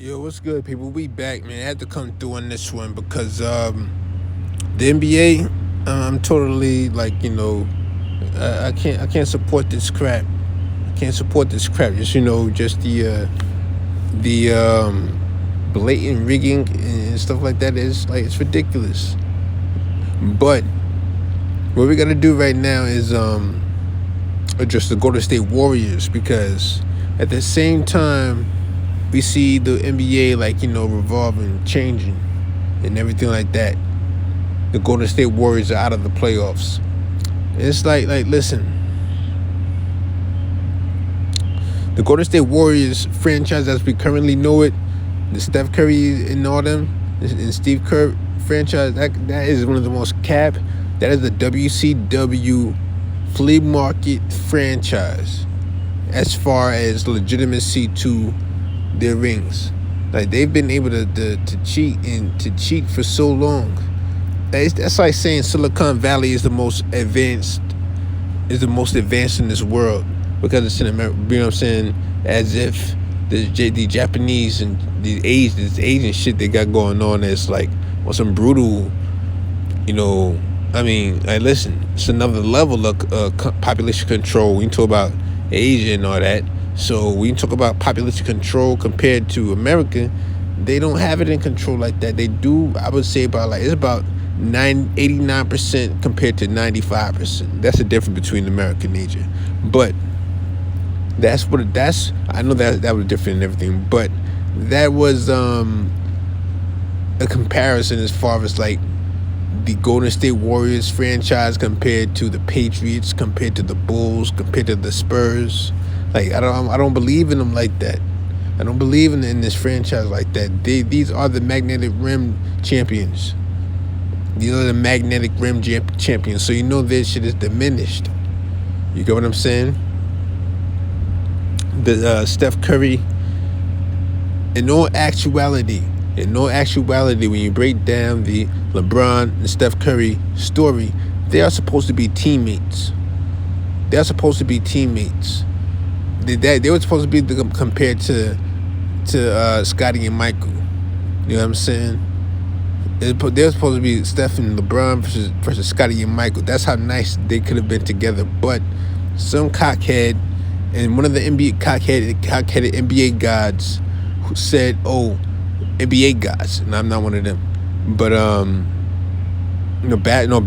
Yo, what's good, people? We back, man. I had to come through on this one because the NBA, I'm totally like I can't support this crap. I can't support this crap. Just just the blatant rigging and stuff like that is like it's ridiculous. But what we gotta do right now is address the Golden State Warriors because at the same time we see the NBA like revolving, changing, and everything like that. The Golden State Warriors are out of the playoffs. It's like listen, the Golden State Warriors franchise as we currently know it, the Steph Curry and all them, and Steve Kerr franchise, that is one of the most cap. That is the WCW flea market franchise as far as legitimacy to their rings. Like they've been able to cheat and to cheat for so long. That's like saying Silicon Valley is the most advanced in this world because it's in America. You know what I'm saying? As if the Japanese and this Asian shit they got going on is like on some brutal, you know. I mean, like listen, it's another level of population control. We can talk about Asia and all that. So we can talk about population control compared to America. They don't have it in control like that. They do. I would say about like it's about 89% compared to 95%. That's the difference between America and Asia. But that's I know that was different and everything, but that was a comparison as far as like the Golden State Warriors franchise compared to the Patriots, compared to the Bulls, compared to the Spurs. Like I don't believe in them like that. I don't believe in this franchise like that. These are the magnetic rim champions. These are the magnetic rim champions. So you know this shit is diminished. You get what I'm saying? The Steph Curry. In all actuality, when you break down the LeBron and Steph Curry story, they are supposed to be teammates. They're supposed to be teammates. They were supposed to be compared to Scotty and Michael. You know what I'm saying? They're supposed to be Steph and LeBron versus Scotty and Michael. That's how nice they could have been together. But some cockhead and one of the cockheaded NBA gods who said, "Oh, NBA gods," and I'm not one of them, but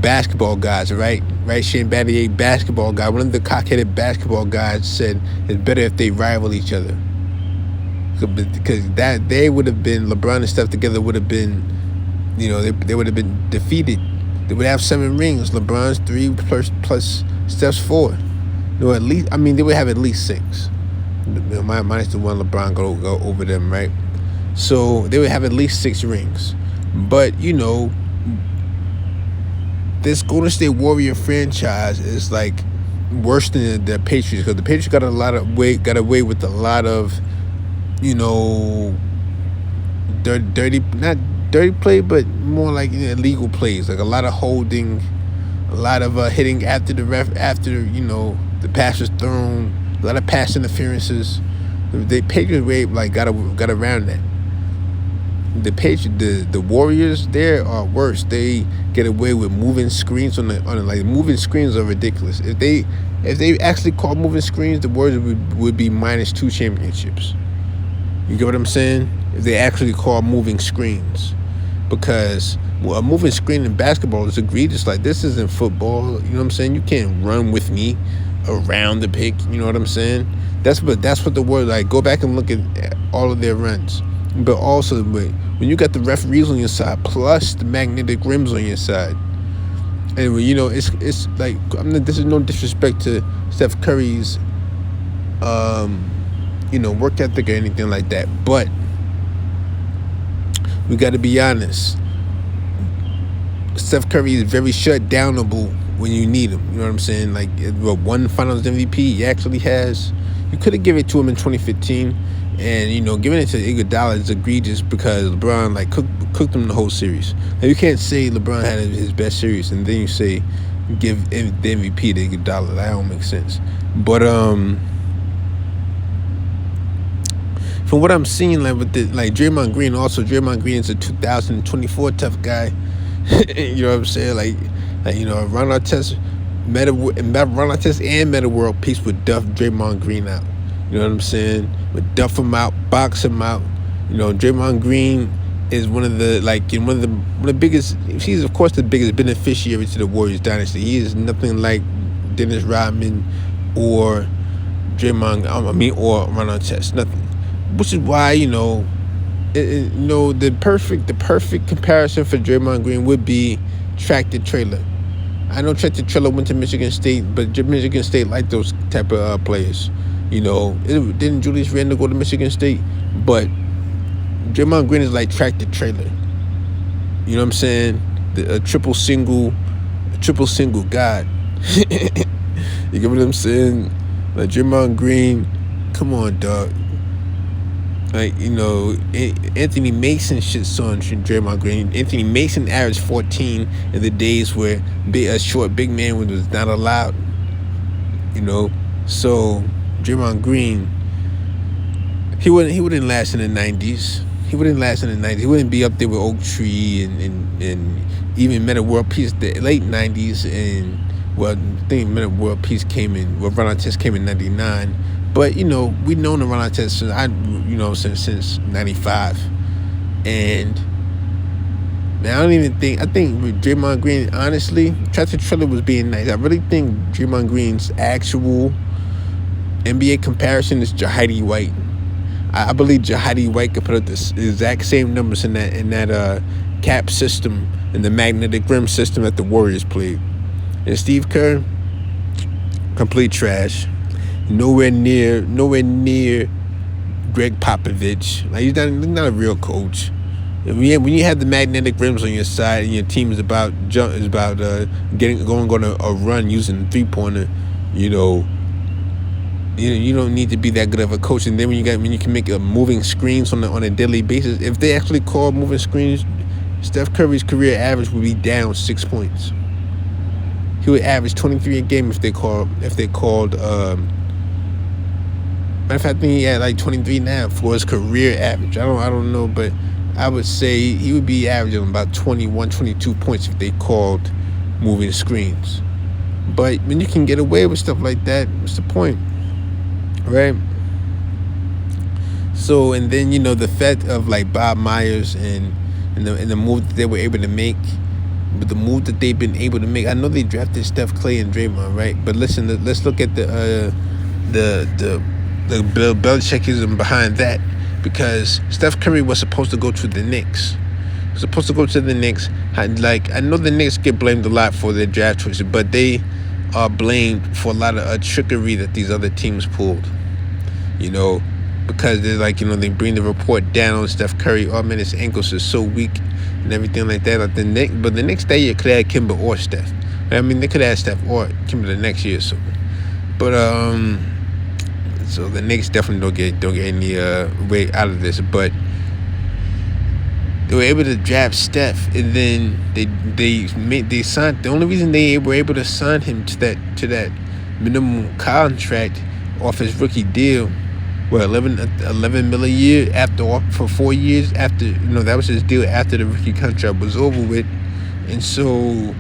basketball guys, right? Shane Battier, basketball guy. One of the cockheaded basketball guys said it's better if they rival each other, because that they would have been LeBron and Steph together would have been, they would have been defeated. They would have 7 rings. LeBron's 3 plus Steph's 4. No, at least they would have at least 6. Minus the one LeBron go over them, right? So they would have at least 6 rings. But this Golden State Warrior franchise is like worse than the Patriots, because the Patriots got away with a lot of dirty, not dirty play, but more like illegal plays, like a lot of holding, a lot of hitting after the ref, after the pass was thrown, a lot of pass interferences. The Patriots got around that. The Warriors there are worse. They get away with moving screens on like moving screens are ridiculous. If they actually call moving screens, the Warriors would be -2 championships. You get what I'm saying? If they actually call moving screens, because a moving screen in basketball is egregious. Like this isn't football. You know what I'm saying? You can't run with me around the pick. You know what I'm saying? That's what the Warriors like. Go back and look at all of their runs. But also, when you got the referees on your side, plus the magnetic rims on your side, and it's like this is no disrespect to Steph Curry's, work ethic or anything like that, but we got to be honest. Steph Curry is very shutdownable when you need him. You know what I'm saying? Like one Finals MVP he actually has. You could have given it to him in 2015. And giving it to Iguodala is egregious because LeBron cooked him the whole series. Now you can't say LeBron had his best series and then you say give the MVP to Iguodala. That don't make sense. But from what I'm seeing, like with the like Draymond Green, also Draymond Green is a 2024 tough guy. You know what I'm saying? Like Ron Artest, Ron Artest and Meta World Peace would duff Draymond Green out. You know what I'm saying? Would duff him out, box him out. Draymond Green is one of the biggest. He's of course the biggest beneficiary to the Warriors dynasty. He is nothing like Dennis Rodman or or Ron Artest. Nothing. Which is why the perfect comparison for Draymond Green would be Tractor Trailer. I know Tractor Trailer went to Michigan State, but Michigan State like those type of players. Didn't Julius Randle go to Michigan State? But Draymond Green is like Tractor Trailer. You know what I'm saying? A triple single god. You get what I'm saying? Like Draymond Green, come on, dog. Like, Anthony Mason shits on Draymond Green. Anthony Mason averaged 14 in the days where a short big man was not allowed. So Draymond Green, he wouldn't last in the 90s. He wouldn't last in the 90s. He wouldn't be up there with Oak Tree and even Meta World Peace the late 90s. And I think Meta World Peace came in. Ron Artest came in 99. But we've known the Ron Artest since 95. And man, I think with Draymond Green, honestly, Tractor Trailer was being nice. I really think Draymond Green's actual NBA comparison is Jahidi White. I believe Jahidi White could put up the exact same numbers in that cap system and the magnetic rim system that the Warriors played. And Steve Kerr, complete trash. Nowhere near Greg Popovich. Like he's not a real coach. When you have the magnetic rims on your side and your team is about going on a run using 3-pointer, you don't need to be that good of a coach. And then when you can make moving screens on a daily basis, if they actually call moving screens, Steph Curry's career average would be down 6 points. He would average 23 a game if they called. Matter of fact, I think he had like 23 now for his career average. I don't know, but I would say he would be averaging about 21, 22 points if they called moving screens. But when you can get away with stuff like that, what's the point? Right? So, and then the fact of like Bob Myers and the move that they were able to make, but the move that they've been able to make. I know they drafted Steph, Clay, and Draymond, right? But listen, let's look at the Bill Belichickism behind that, because Steph Curry was supposed to go to the Knicks. Like, I know the Knicks get blamed a lot for their draft choices, but they are blamed for a lot of trickery that these other teams pulled. Because they're like, they bring the report down on Steph Curry. Oh man, his ankles are so weak and everything like that. Like the Knicks that year could have had Kimber or Steph. I mean, they could have had Steph or Kimber the next year or so. But so the Knicks definitely don't get any way out of this. But they were able to draft Steph, and then they signed. The only reason they were able to sign him to that minimum contract off his rookie deal, $11 million a year for 4 years after that was his deal after the rookie contract was over with, and so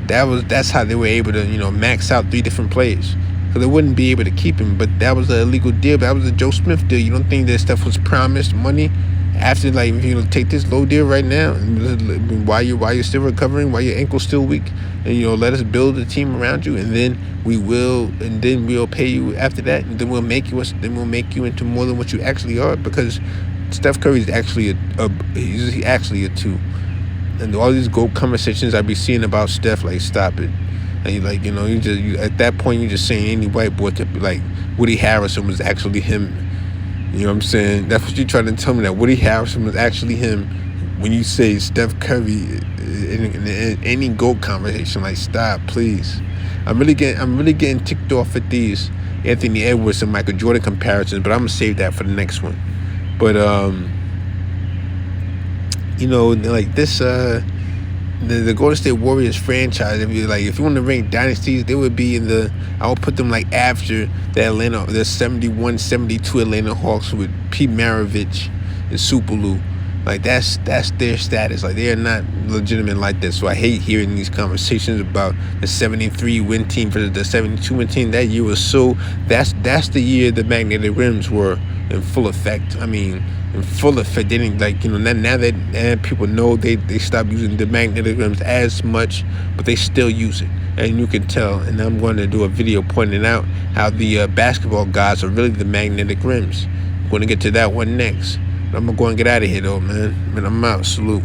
that's how they were able to max out 3 different players. Because they wouldn't be able to keep him, but that was an illegal deal. That was a Joe Smith deal. You don't think that stuff was promised money after, like, take this low deal right now, and while you're still recovering, while your ankle's still weak, and let us build a team around you, and then we'll pay you after that, and then we'll make you into more than what you actually are, because Steph Curry is actually he's actually a 2. And all these GOAT conversations I be seeing about Steph, like, stop it. And you at that point you're just saying any white boy could be like Woody Harrelson was actually him. You know what I'm saying? That's what you're trying to tell me, that Woody Harrelson was actually him. When you say Steph Curry in any GOAT conversation, like, stop, please. I'm really getting ticked off at these Anthony Edwards and Michael Jordan comparisons, but I'm gonna save that for the next one. But like this the Golden State Warriors franchise, if you want to rank dynasties, they would be in the. I would put them like after the 71, 72 Atlanta Hawks with Pete Maravich and Supelu. Like that's their status. Like they are not legitimate like this. So I hate hearing these conversations about the 73 win team versus the 72 win team. That year was so. That's the year the magnetic rims were in full effect. I mean, in full effect. They didn't now that people know they stopped using the magnetic rims as much, but they still use it, and you can tell. And I'm going to do a video pointing out how the basketball gods are really the magnetic rims. I'm going to get to that one next. I'm going to get out of here, though, man. I'm out. Salute.